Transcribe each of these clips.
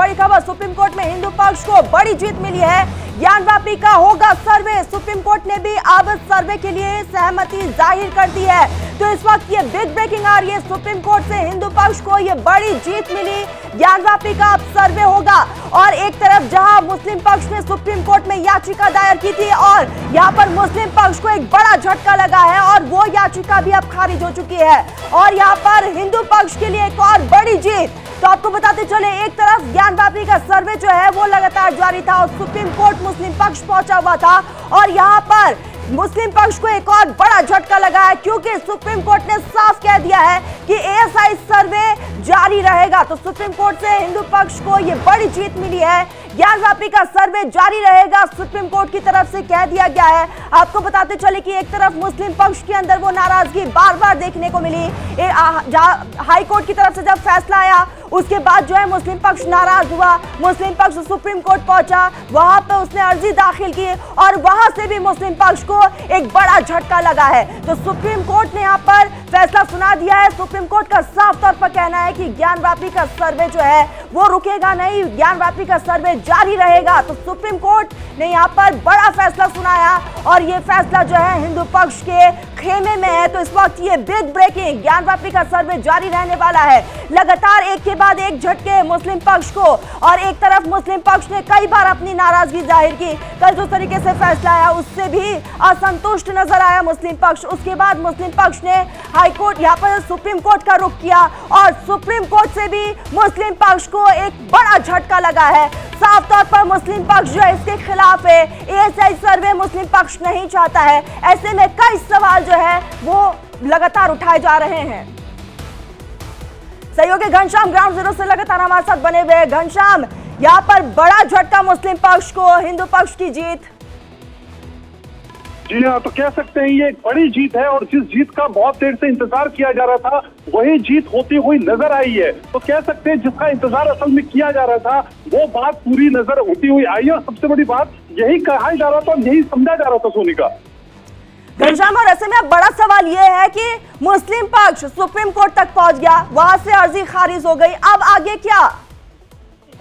बड़ी खबर, supreme court में हिंदू पक्ष को बड़ी जीत मिली है। ज्ञानवापी का होगा सर्वे। सुप्रीम कोर्ट ने भी अब सर्वे के लिए सहमति जाहिर कर दी है। तो इस वक्त ये बिग ब्रेकिंग आ रही है, सुप्रीम कोर्ट से हिंदू पक्ष को ये बड़ी जीत मिली। ज्ञानवापी का अब सर्वे होगा। और एक तरफ जहां मुस्लिम पक्ष ने सुप्रीम कोर्ट में याचिका दायर की थी और यहाँ पर मुस्लिम पक्ष को एक बड़ा झटका लगा है और वो याचिका भी अब खारिज हो चुकी है और यहाँ पर हिंदू पक्ष के लिए एक और बड़ी जीत। तो आपको बताते चले, एक तरफ ज्ञानवापी का सर्वे जो है वो लगातार जारी था और सुप्रीम कोर्ट मुस्लिम पक्ष पहुंचा हुआ था और यहाँ पर मुस्लिम पक्ष को एक और बड़ा झटका लगा है क्योंकि सुप्रीम कोर्ट ने साफ कह दिया है कि एएसआई सर्वे जारी रहेगा। तो सुप्रीम कोर्ट से हिंदू पक्ष को ये बड़ी जीत मिली है। ज्ञानवापी का सर्वे जारी रहेगा, सुप्रीम कोर्ट की तरफ से कह दिया गया है। आपको बताते चले कि एक तरफ मुस्लिम पक्ष के अंदर वो नाराजगी बार बार देखने को मिली। हाई कोर्ट की तरफ से जब फैसला आया उसके बाद जो है मुस्लिम पक्ष नाराज हुआ। मुस्लिम पक्ष सुप्रीम कोर्ट पहुंचा, वहां पे उसने अर्जी दाखिल की और वहां से भी मुस्लिम पक्ष को एक बड़ा झटका लगा है। तो सुप्रीम कोर्ट ने यहाँ पर फैसला सुना दिया है। सुप्रीम कोर्ट का साफ तौर पर कहना है कि ज्ञानवापी का सर्वे जो है वो रुकेगा नहीं, ज्ञानवापी का सर्वे जारी रहेगा। तो सुप्रीम कोर्ट ने यहाँ पर बड़ा फैसला सुनाया और ये फैसला जो है हिंदू पक्ष के खेमे में है। तो इस वक्त ये बिग ब्रेकिंग, ज्ञानवापी का सर्वे जारी रहने वाला है। लगातार एक के बाद एक झटके मुस्लिम पक्ष को और एक तरफ मुस्लिम पक्ष ने कई बार अपनी नाराजगी जाहिर की। कल जिस तरीके से फैसला आया उससे भी असंतुष्ट नजर आया मुस्लिम पक्ष। उसके बाद मुस्लिम पक्ष ने हाई कोर्ट यहाँ पर सुप्रीम कोर्ट का रुख किया और सुप्रीम कोर्ट से भी मुस्लिम पक्ष को एक बड़ा झटका लगा है। साफ तौर पर मुस्लिम पक्ष जो है इसके खिलाफ है। एएसआई सर्वे मुस्लिम पक्ष नहीं चाहता है। ऐसे में कई सवाल जो है वो लगातार उठाए जा रहे हैं। सहयोगी घनश्याम ग्राउंड जीरो से लगातार हमारे साथ बने हुए। घनश्याम, यहाँ पर बड़ा झटका मुस्लिम पक्ष को, हिंदू पक्ष की जीत। जी हाँ, तो कह सकते हैं ये एक बड़ी जीत है और जिस जीत का बहुत देर से इंतजार किया जा रहा था वही जीत होती हुई नजर आई है। तो कह सकते हैं जिसका इंतजार असल में किया जा रहा था वो बात पूरी नजर होती हुई आई और सबसे बड़ी बात यही कहा जा रहा था और यही समझा जा रहा था सोनिका। घनश्याम, और ऐसे में अब बड़ा सवाल ये है कि मुस्लिम पक्ष सुप्रीम कोर्ट तक पहुंच गया, वहां से अर्जी खारिज हो गई, अब आगे क्या?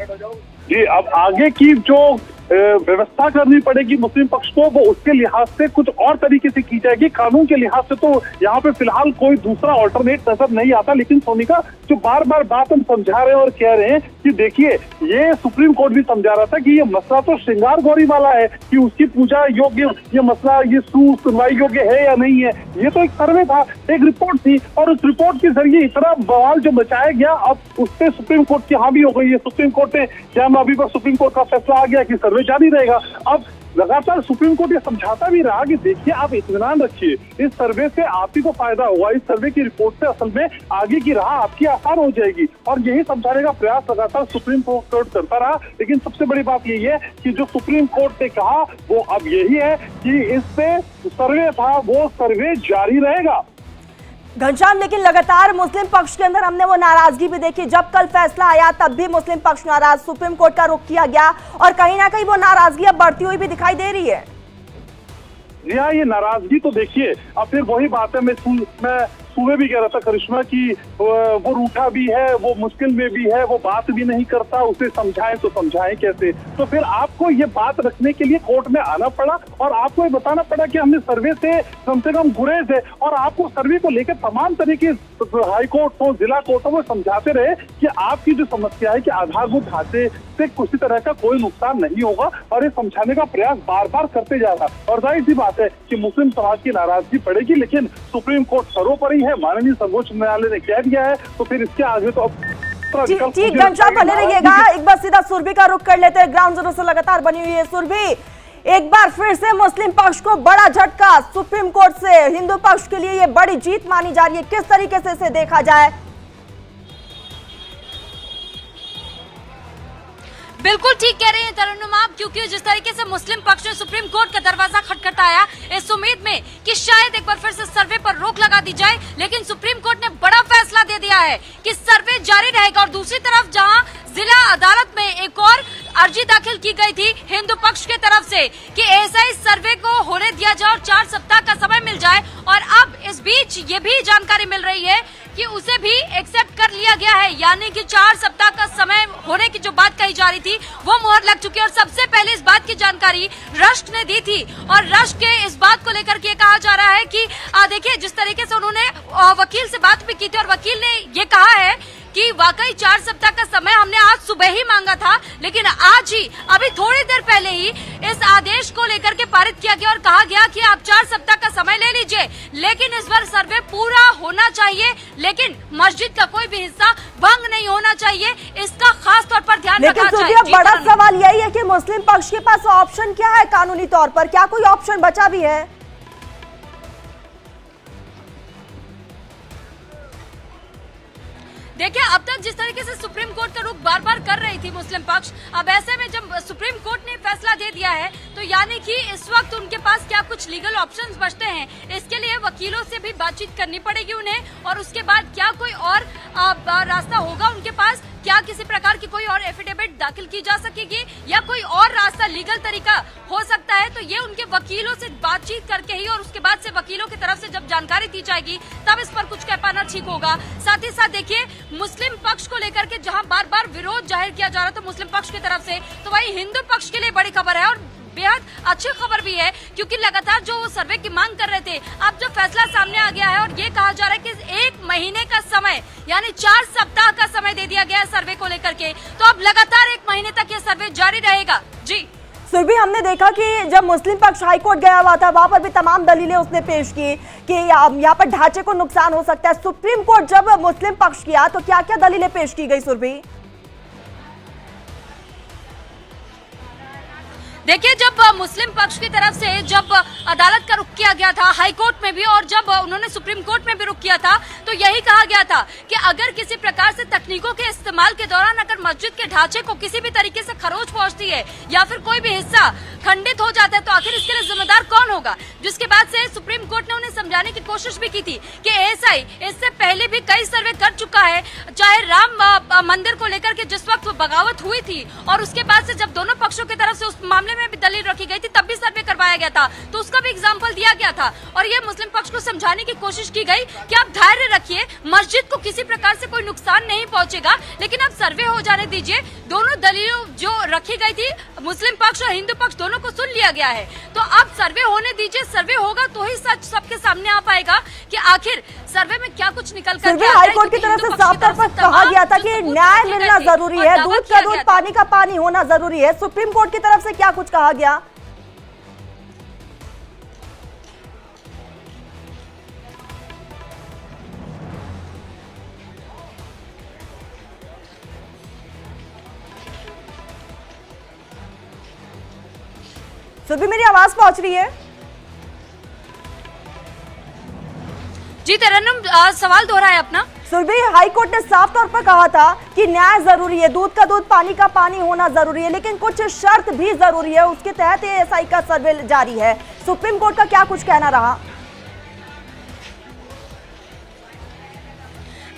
जी, अब आगे की जो व्यवस्था करनी पड़ेगी मुस्लिम पक्ष को वो उसके लिहाज से कुछ और तरीके से की जाएगी। कानून के लिहाज से तो यहाँ पे फिलहाल कोई दूसरा ऑल्टरनेट नजर नहीं आता, लेकिन सोनिका जो बार बार बात हम समझा रहे हैं और कह रहे हैं कि देखिए ये सुप्रीम कोर्ट भी समझा रहा था कि ये मसला तो श्रृंगार गौरी वाला है कि उसकी पूजा योग्य ये मसला ये सुनवाई योग्य है या नहीं है। ये तो एक सर्वे था, एक रिपोर्ट थी और उस रिपोर्ट के जरिए इतना बवाल जो मचाया गया अब उस पर सुप्रीम कोर्ट की हामी हो गई है। सुप्रीम कोर्ट ने ज्ञानवापी पर सुप्रीम कोर्ट का फैसला आ गया कि सर्वे जारी रहेगा। अब लगातार सुप्रीम कोर्ट ये समझाता भी रहा कि देखिए आप इत्मीनान रखिए, इस सर्वे से आप ही को फायदा होगा, इस सर्वे की रिपोर्ट से असल में आगे की राह आपकी आसान हो जाएगी और यही समझाने का प्रयास लगातार सुप्रीम कोर्ट करता रहा। लेकिन सबसे बड़ी बात यही है कि जो सुप्रीम कोर्ट ने कहा वो अब यही है कि इस पे सर्वे था वो सर्वे जारी रहेगा। घनश्याम, लेकिन लगातार मुस्लिम पक्ष के अंदर हमने वो नाराजगी भी देखी। जब कल फैसला आया तब भी मुस्लिम पक्ष नाराज, सुप्रीम कोर्ट का रुख किया गया और कहीं ना कहीं वो नाराजगी अब बढ़ती हुई भी दिखाई दे रही है। जी हाँ, ये नाराजगी तो देखिए अब फिर वही बात है। मैं सुबह भी कह रहा था करिश्मा की वो रूठा भी है, वो मुश्किल में भी है, वो बात भी नहीं करता, उसे समझाएं तो समझाएं कैसे। तो फिर आपको ये बात रखने के लिए कोर्ट में आना पड़ा और आपको ये बताना पड़ा कि हमने सर्वे से कम गुरेज है और आपको सर्वे को लेकर तमाम तरीके हाई कोर्ट हो जिला कोर्ट हो वो समझाते रहे कि आपकी जो समस्या है कि आधारभूत ढांचे से किसी तरह का कोई नुकसान नहीं होगा और ये समझाने का प्रयास बार बार करते जा रहा। और जाहिर सी बात है कि मुस्लिम समाज की नाराजगी पड़ेगी, लेकिन सुप्रीम कोर्ट सरोपरि है, माननीय सर्वोच्च न्यायालय ने कह दिया है तो फिर इसके आगे तो अब ठीक। घनश्याम बने रहिएगा, एक बार सीधा सुरभि का रुख कर लेते हैं। ग्राउंड जीरो से लगातार बनी हुई है सुरभि। एक बार फिर से मुस्लिम पक्ष को बड़ा झटका सुप्रीम कोर्ट से, हिंदू पक्ष के लिए ये बड़ी जीत मानी जा रही है, किस तरीके से इसे देखा जाए? बिल्कुल ठीक कह रहे हैं तरन्नुमा, क्योंकि जिस तरीके से मुस्लिम पक्ष ने सुप्रीम कोर्ट का दरवाजा खटखटाया इस उम्मीद में कि शायद एक बार फिर से सर्वे पर रोक लगा दी जाए, लेकिन सुप्रीम कोर्ट ने बड़ा फैसला दे दिया है कि सर्वे जारी रहेगा। और दूसरी तरफ जहां जिला अदालत में एक और अर्जी दाखिल की गई थी हिंदू पक्ष के तरफ से कि एएसआई सर्वे को होने दिया जाए और 4 सप्ताह का समय मिल जाए, और अब इस बीच ये भी जानकारी मिल रही है कि उसे भी एक्सेप्ट कर लिया गया है, यानी कि 4 सप्ताह का समय होने की जो बात कही जा रही थी वो मुहर लग चुकी है। और सबसे पहले इस बात की जानकारी रश्क ने दी थी और रश्क के इस बात को लेकर के कहा जा रहा है कि देखिए जिस तरीके से उन्होंने वकील से बात भी की थी और वकील ने ये कहा है कि वाकई 4 सप्ताह का समय हमने आज सुबह ही मांगा था, लेकिन आज ही अभी थोड़ी देर पहले ही इस आदेश को लेकर के पारित किया गया और कहा गया कि आप 4 सप्ताह का समय ले लीजिए, लेकिन इस बार सर्वे पूरा होना चाहिए, लेकिन मस्जिद का कोई भी हिस्सा भंग नहीं होना चाहिए, इसका खास तौर पर ध्यान रखा जाए। लेकिन बड़ा सवाल यही है कि मुस्लिम पक्ष के पास ऑप्शन क्या है कानूनी तौर पर, क्या कोई ऑप्शन बचा भी है? देखिए अब तक जिस तरीके से सुप्रीम कोर्ट का रुख बार बार कर रही थी मुस्लिम पक्ष, अब ऐसे में जब सुप्रीम कोर्ट ने फैसला दे दिया है तो यानी कि इस वक्त उनके पास क्या कुछ लीगल ऑप्शंस बचते हैं, इसके लिए वकीलों से भी बातचीत करनी पड़ेगी उन्हें और उसके बाद क्या कोई और रास्ता होगा उनके पास, क्या किसी प्रकार की कोई और एफिडेविट दाखिल की जा सकेगी या कोई और रास्ता लीगल तरीका हो सकता है, तो ये उनके वकीलों से बातचीत करके ही और उसके बाद से वकीलों की तरफ से जब जानकारी दी जाएगी तब इस पर कुछ कह पाना ठीक होगा। साथ ही साथ देखिए मुस्लिम पक्ष को लेकर के जहां बार बार विरोध जाहिर किया जा रहा था मुस्लिम पक्ष की तरफ से, तो वहीं हिंदू पक्ष के लिए बड़ी खबर है और बेहद अच्छी खबर भी है, क्योंकि लगातार जो सर्वे की मांग कर रहे थे अब जो फैसला सामने आ गया है और ये कहा जा रहा है कि 1 महीने का समय यानी 4 सप्ताह का समय दे दिया गया है सर्वे को लेकर के, तो अब लगातार 1 महीने तक ये सर्वे जारी रहेगा। जी सुरभि, हमने देखा कि जब मुस्लिम पक्ष हाईकोर्ट गया हुआ था वहां पर भी तमाम दलीलें उसने पेश की कि यहाँ पर ढांचे को नुकसान हो सकता है। सुप्रीम कोर्ट जब मुस्लिम पक्ष किया तो क्या क्या दलीलें पेश की गई सुरभि? देखिए जब मुस्लिम पक्ष की तरफ से जब अदालत का रुख किया गया था हाई कोर्ट में भी और जब उन्होंने सुप्रीम कोर्ट में भी रुख किया था तो यही कहा गया था कि अगर किसी प्रकार से तकनीकों के इस्तेमाल के दौरान अगर मस्जिद के ढांचे को किसी भी तरीके से खरोच पहुंचती है या फिर कोई भी हिस्सा खंडित हो जाता है तो आखिर इसके लिए जिम्मेदार कौन होगा, जिसके बाद से सुप्रीम कोर्ट ने उन्हें समझाने की कोशिश भी की थी कि एएसआई इससे पहले भी कई सर्वे कर चुका है, चाहे राम मंदिर को लेकर के जिस वक्त बगावत हुई थी और उसके बाद से जब दोनों पक्षों की तरफ से उस मामले में भी दलील रखी गई थी तब भी सर्वे करवाया गया था, तो उसका भी एग्जाम्पल दिया गया था और ये मुस्लिम पक्ष को समझाने की कोशिश की गई कि आप धैर्य रखिए, मस्जिद को किसी प्रकार से कोई नुकसान नहीं पहुंचेगा, लेकिन आप सर्वे हो जाने दीजिए। दोनों दलीलों जो रखी गई थी मुस्लिम पक्ष और हिंदू पक्ष दोनों को सुन लिया गया है, तो अब सर्वे होने दीजिए, सर्वे होगा तो ही सच सबके सामने आ पाएगा कि आखिर सर्वे में क्या कुछ निकल कर सर्वे हाईकोर्ट की तरफ से साफ तौर पर कहा गया था कि न्याय मिलना जरूरी है, दूध का दूध पानी का पानी होना जरूरी है। सुप्रीम कोर्ट की तरफ से क्या कुछ कहा गया? सुरभि, मेरी आवाज पहुंच रही है? जी तरन्नुम, सवाल दोहराए अपना। सुरभि, हाईकोर्ट ने साफ तौर पर कहा था कि न्याय जरूरी है, दूध का दूध पानी का पानी होना जरूरी है, लेकिन कुछ शर्त भी जरूरी है, उसके तहत एएसआई का सर्वे जारी है। सुप्रीम कोर्ट का क्या कुछ कहना रहा?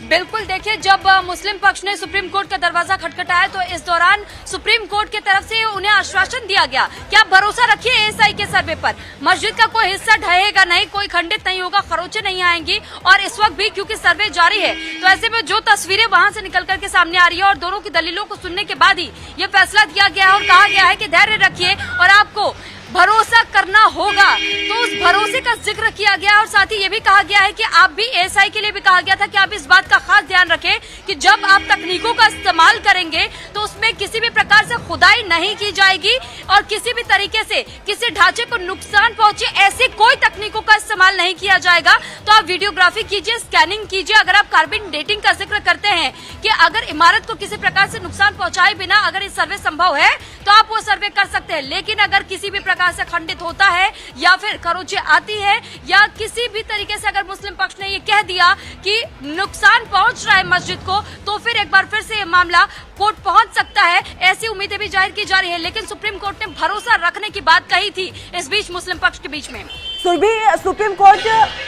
बिल्कुल, देखिए जब मुस्लिम पक्ष ने सुप्रीम कोर्ट का दरवाजा खटखटाया तो इस दौरान सुप्रीम कोर्ट की तरफ से उन्हें आश्वासन दिया गया कि आप भरोसा रखिए एएसआई के सर्वे पर, मस्जिद का कोई हिस्सा ढहेगा नहीं, कोई खंडित नहीं होगा, खरोचे नहीं आएंगी। और इस वक्त भी क्योंकि सर्वे जारी है तो ऐसे में जो तस्वीरें वहां से निकल करके सामने आ रही है और दोनों की दलीलों को सुनने के बाद ही ये फैसला दिया गया है और कहा गया है कि धैर्य रखिए और आपको भरोसा करना होगा, तो उस भरोसे का जिक्र किया गया और साथ ही ये भी कहा गया है कि आप भी एएसआई के लिए भी कहा गया था कि आप इस बात का खास ध्यान रखें कि जब आप तकनीकों का इस्तेमाल करेंगे तो उसमें किसी भी प्रकार से खुदाई नहीं की जाएगी और किसी भी तरीके से किसी ढांचे को नुकसान पहुंचे ऐसी कोई तकनीकों का इस्तेमाल नहीं किया जाएगा। तो आप वीडियोग्राफी कीजिए, स्कैनिंग कीजिए, अगर आप कार्बन डेटिंग का जिक्र करते हैं कि अगर इमारत को किसी प्रकार से नुकसान पहुंचाए बिना अगर ये सर्वे संभव है तो आप वो सर्वे कर सकते हैं, लेकिन अगर किसी भी प्रकार से खंडित होता है या फिर खरोचे आती है या किसी भी तरीके से अगर मुस्लिम पक्ष ने ये कह दिया कि नुकसान पहुंच रहा है मस्जिद को तो फिर एक बार फिर से ये मामला कोर्ट पहुंच सकता है, ऐसी उम्मीदें भी जाहिर की जा रही है। लेकिन सुप्रीम कोर्ट ने भरोसा रखने की बात कही थी इस बीच मुस्लिम पक्ष के बीच में। सुरभि, सुप्रीम कोर्ट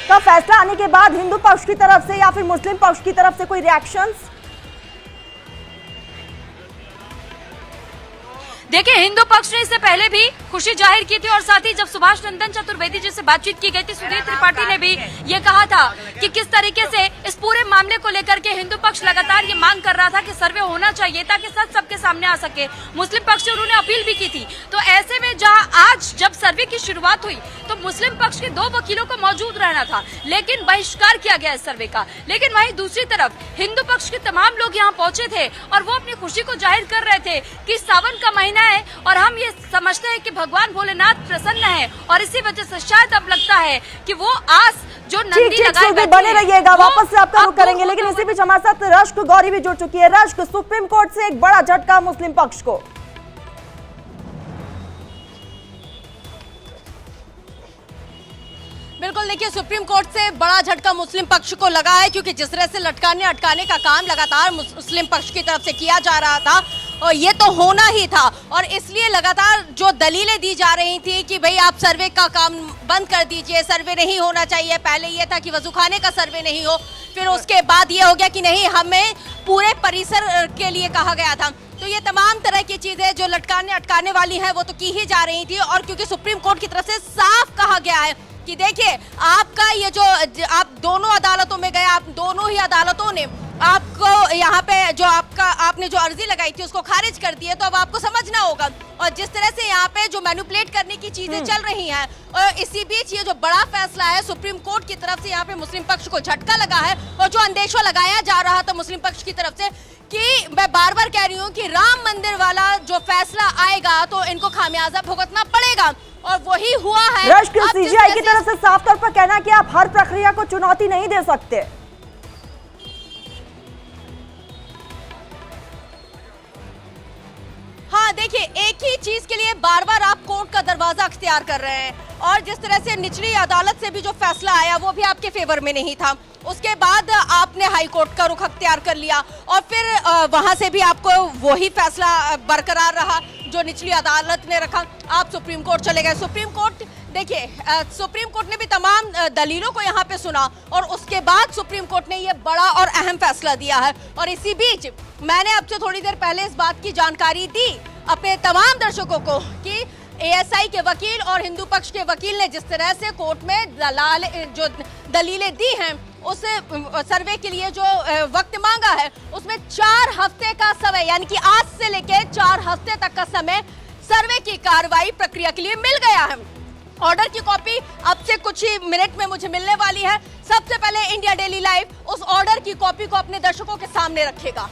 का फैसला आने के बाद हिंदू पक्ष की तरफ से या फिर मुस्लिम पक्ष की तरफ से कोई रिएक्शंस? देखिए, हिंदू पक्ष ने इससे पहले भी खुशी जाहिर की थी और साथ ही जब सुभाष नंदन चतुर्वेदी जी से बातचीत की गई थी, सुधीर त्रिपाठी ने भी ये कहा था कि किस तरीके से इस पूरे मामले को लेकर के हिंदू पक्ष लगातार ये मांग कर रहा था कि सर्वे होना चाहिए ताकि सच सबके सामने आ सके। मुस्लिम पक्ष से उन्होंने अपील भी की थी। तो ऐसे में जहां आज जब सर्वे की शुरुआत हुई तो मुस्लिम पक्ष के 2 वकीलों को मौजूद रहना था, लेकिन बहिष्कार किया गया इस सर्वे का। लेकिन वहीं दूसरी तरफ हिंदू पक्ष के तमाम लोग यहाँ पहुंचे थे और वो अपनी खुशी को जाहिर कर रहे थे कि सावन का महीना है और हम ये समझते हैं कि भगवान भोलेनाथ प्रसन्न है और इसी वजह से शायद अब लगता है कि वो आस जो नंदी लगाए बैठे बने रहिएगा, वापस से आपका रुख करेंगे। लेकिन इसी बीच हमारे साथ रश्क गौरी भी जुड़ चुकी है। रश्क, सुप्रीम कोर्ट से एक बड़ा झटका मुस्लिम पक्ष को। बिल्कुल, देखिए, सुप्रीम कोर्ट से बड़ा झटका मुस्लिम पक्ष को लगा है, क्योंकि जिस तरह से लटकाने अटकाने का काम लगातार मुस्लिम पक्ष की तरफ से किया जा रहा था और ये तो होना ही था, और इसलिए लगातार जो दलीलें दी जा रही थी कि भाई आप सर्वे का काम बंद कर दीजिए, सर्वे नहीं होना चाहिए। पहले ये था कि वजूखाने का सर्वे नहीं हो, फिर उसके बाद ये हो गया कि नहीं, हमें पूरे परिसर के लिए कहा गया था। तो ये तमाम तरह की चीजें जो लटकाने अटकाने वाली हैं वो तो की ही जा रही थी, और क्योंकि सुप्रीम कोर्ट की तरफ से साफ कहा गया है कि देखिए, आपका ये जो आप दोनों अदालतों में गए, आप दोनों ही अदालतों ने आपको यहाँ पे जो आपने जो अर्जी लगाई थी उसको खारिज कर दिया, तो अब आपको समझना होगा। और जिस तरह से यहाँ पे जो मैनिपुलेट करने की चीजें चल रही हैं, और इसी बीच ये जो बड़ा फैसला है सुप्रीम कोर्ट की तरफ से, यहाँ पे मुस्लिम पक्ष को झटका लगा है। और जो अंदेशा लगाया जा रहा था मुस्लिम पक्ष की तरफ से कि मैं बार बार कह रही हूँ कि राम मंदिर वाला जो फैसला आएगा तो इनको खामियाजा भुगतना पड़ेगा, और वही हुआ है। रश्क, सीजीआई की तरफ से साफ तौर पर कहना कि आप हर प्रक्रिया को चुनौती नहीं दे सकते। हाँ, देखिए, एक ही चीज के लिए बार बार आप कोर्ट का दरवाजा अख्तियार कर रहे हैं, और जिस तरह से निचली अदालत से भी जो फैसला आया वो भी आपके फेवर में नहीं था। उसके बाद आपने हाई कोर्ट का रुख अख्तियार कर लिया, और फिर वहां से भी आपको वही फैसला बरकरार रहा जो निचली अदालत ने रखा। आप सुप्रीम कोर्ट चले गए। सुप्रीम कोर्ट, देखिए, सुप्रीम कोर्ट ने भी तमाम दलीलों को यहाँ पे सुना, और उसके बाद सुप्रीम कोर्ट ने ये बड़ा और अहम फैसला दिया है। और इसी बीच मैंने आपसे थोड़ी देर पहले इस बात की जानकारी दी अपने तमाम दर्शकों को कि एएसआई के वकील और हिंदू पक्ष के वकील ने जिस तरह से कोर्ट में जो दलीलें दी हैं, उस सर्वे के लिए जो वक्त मांगा है उसमें 4 हफ्ते का समय, यानी कि आज से लेकर 4 हफ्ते तक का समय सर्वे की कार्रवाई प्रक्रिया के लिए मिल गया है। ऑर्डर की कॉपी अब से कुछ ही मिनट में मुझे मिलने वाली है। सबसे पहले इंडिया डेली लाइव उस ऑर्डर की कॉपी को अपने दर्शकों के सामने रखेगा।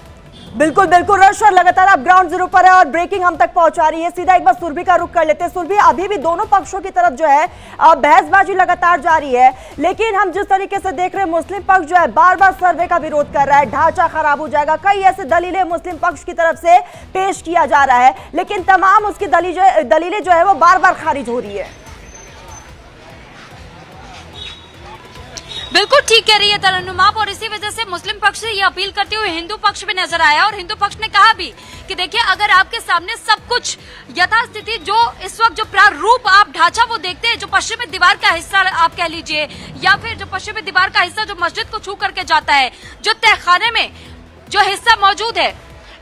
बिल्कुल बिल्कुल रश, और लगातार आप ग्राउंड जीरो पर है और ब्रेकिंग हम तक पहुंचा रही है। सीधा एक बार सुरभि का रुख कर लेते हैं। सुरभि, अभी भी दोनों पक्षों की तरफ जो है बहसबाजी लगातार जारी है, लेकिन हम जिस तरीके से देख रहे हैं मुस्लिम पक्ष जो है बार बार सर्वे का विरोध कर रहा है, ढांचा खराब हो जाएगा, कई ऐसे दलीलें मुस्लिम पक्ष की तरफ से पेश किया जा रहा है, लेकिन तमाम उसकी दलीलें जो है वो बार बार खारिज हो रही है। बिल्कुल ठीक कह रही है तरन्नुम आप, और इसी वजह से मुस्लिम पक्ष से ये अपील करते हुए हिंदू पक्ष भी नजर आया, और हिंदू पक्ष ने कहा भी कि देखिए, अगर आपके सामने सब कुछ यथास्थिति जो इस वक्त जो प्रारूप आप ढांचा वो देखते हैं, जो पश्चिमी दीवार का हिस्सा आप कह लीजिए, या फिर जो पश्चिमी दीवार का हिस्सा जो मस्जिद को छू करके जाता है, जो तहखाने में जो हिस्सा मौजूद है,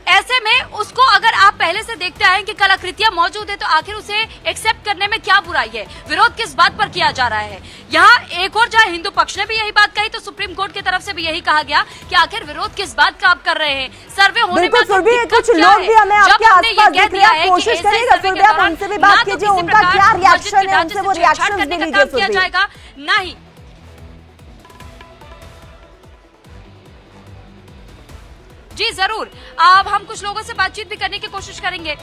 ऐसे में उसको अगर आप पहले से देखते आए कि कलाकृतियां मौजूद है तो आखिर उसे एक्सेप्ट करने में क्या बुराई है? विरोध किस बात पर किया जा रहा है? यहाँ एक और जहाँ हिंदू पक्ष ने भी यही बात कही तो सुप्रीम कोर्ट की तरफ से भी यही कहा गया कि आखिर विरोध किस बात का आप कर रहे हैं? सर्वे होने में कुछ लोग भी हमें आपके आसपास दिख रहे हैं, कोशिश करिएगा सुरभि, आप उनसे भी बात कीजिए, उनका क्या रिएक्शन है, उनसे वो रिएक्शन भी लीजिए किया जाएगा नहीं। जी जरूर, अब हम कुछ लोगों से बातचीत भी करने की कोशिश करेंगे।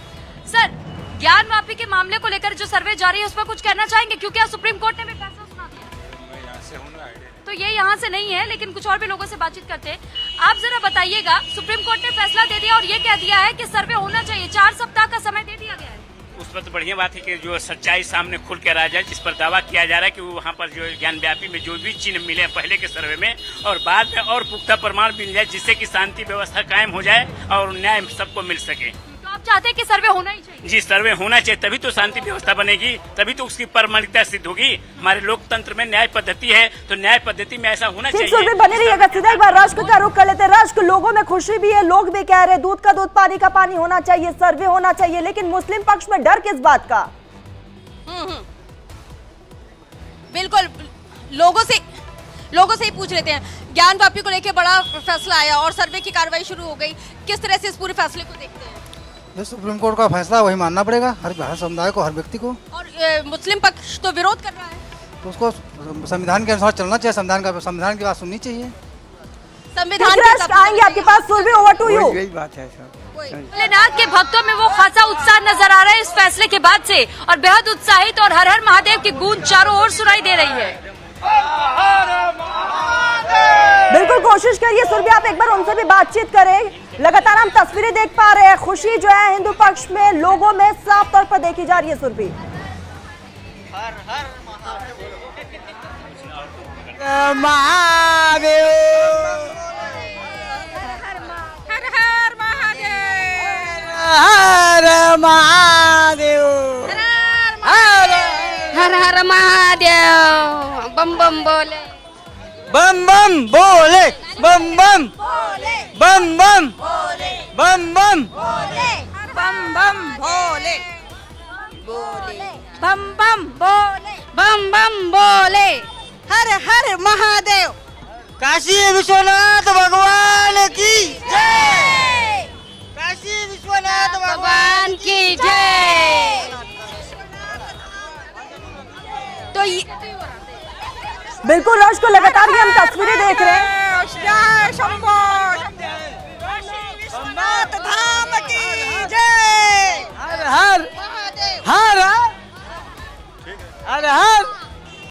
सर, ज्ञान वापी के मामले को लेकर जो सर्वे जारी है उस पर कुछ कहना चाहेंगे, क्योंकि आज सुप्रीम कोर्ट ने भी फैसला सुना दिया। मैं यहाँ से हूँ ना, तो ये यहाँ से नहीं है, लेकिन कुछ और भी लोगों से बातचीत करते हैं। आप जरा बताइएगा, सुप्रीम कोर्ट ने फैसला दे दिया और ये कह दिया है कि सर्वे होना चाहिए, 4 सप्ताह का समय दे दिया गया है। उस पर तो बढ़िया बात है कि जो सच्चाई सामने खुल के आ जाए, जिस पर दावा किया जा रहा है कि वहाँ पर जो ज्ञान व्यापी में जो भी चिन्ह मिले पहले के सर्वे में, और बाद में और पुख्ता प्रमाण मिल जाए, जिससे कि शांति व्यवस्था कायम हो जाए और न्याय सबको मिल सके। तो आप चाहते हैं कि सर्वे होना ही चाहिए। जी सर्वे होना चाहिए, तभी तो शांति व्यवस्था बनेगी, तभी तो उसकी परमाणिकता सिद्ध होगी। हमारे लोकतंत्र में न्याय पद्धति है, तो न्याय पद्धति में ऐसा होना चाहिए। सुरभि बने रहिएगा। सीधा एक बार राष्ट्र का रुख कर लेते हैं। राष्ट्र, लोगों में खुशी भी है, लोग भी कह रहे हैं दूध का दूध पानी का पानी होना चाहिए, सर्वे होना चाहिए, लेकिन मुस्लिम पक्ष में डर किस बात का? बिल्कुल, लोगों से ही पूछ लेते हैं। ज्ञान वापी को लेकर बड़ा फैसला आया और सर्वे की कार्रवाई शुरू हो गई, किस तरह से इस पूरे फैसले को देखते हैं? जो सुप्रीम कोर्ट का फैसला वही मानना पड़ेगा, हर समुदाय को, हर व्यक्ति को। और मुस्लिम पक्ष तो विरोध कर रहा है, तो उसको संविधान के अनुसार चलना चाहिए, संविधान की बात सुननी चाहिए। संविधान आएंगे आपके पास। Surabhi, over to you. यही बात है सर। भोलेनाथ के भक्तों में वो खासा उत्साह नजर आ रहा है इस फैसले के बाद से, और बेहद उत्साहित और हर हर महादेव की गूंज चारों ओर सुनाई दे रही है। बिल्कुल कोशिश करिए सुरभि, आप एक बार उनसे भी बातचीत करें। लगातार हम तस्वीरें देख पा रहे हैं, खुशी जो है हिंदू पक्ष में लोगों में साफ तौर पर देखी जा रही है। सुरभि, महादेव, हर हर महादेव, हर महादेव, हर हर महादेव, बम बम बोले, बम बम बोले, बम बम, बम बम, बम बम, बम बम भोले, बम बम बोले, बम बम बोले, हर हर महादेव। काशी विश्वनाथ भगवान की जय, काशी विश्वनाथ भगवान की जय। तो बिल्कुल राष्ट्र को लगातार ये हम तस्वीरें देख रहे हैं। जय शंभो।